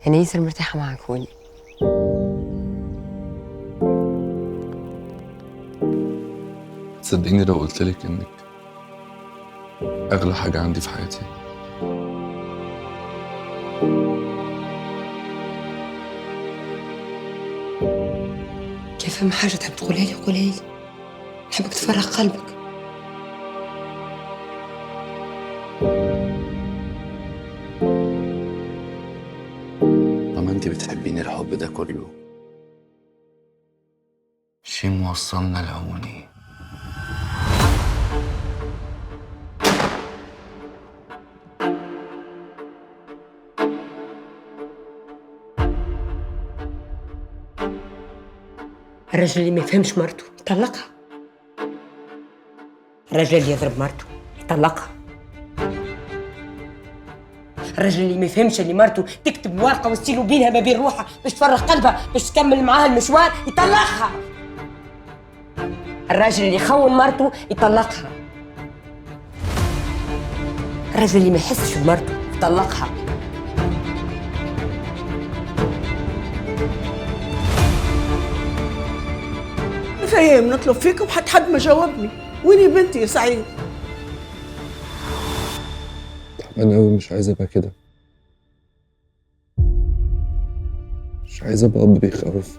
أنا ياسر مرتاحة معك هوني. تصدقيني لو قلت لك انك اغلى حاجه عندي في حياتي؟ كيف ما حاجة تحب تقولها لي قولها لي، نحبك تفرغ قلبك. طالما انت بتحبيني الحب ده كله، شي موصلنا لهوني. الرجل اللي ما يفهمش مرته يطلقها، الرجل اللي يضرب مرته يطلقها، الرجل اللي ما يفهمش اللي مرته تكتب ورقه وستيلو بينها ما بين روحها باش تفرغ قلبها باش تكمل معاها المشوار يطلقها، الراجل اللي يخون مرته يطلقها، الرجل اللي ما يحسش بمرته يطلقها. فاهم نطلب فيكم حتى حد ما جاوبني. وين يا بنتي يا سعيد؟ تعبان قوي، مش عايز ابقى كده، مش عايز ابقى اب بيخوف.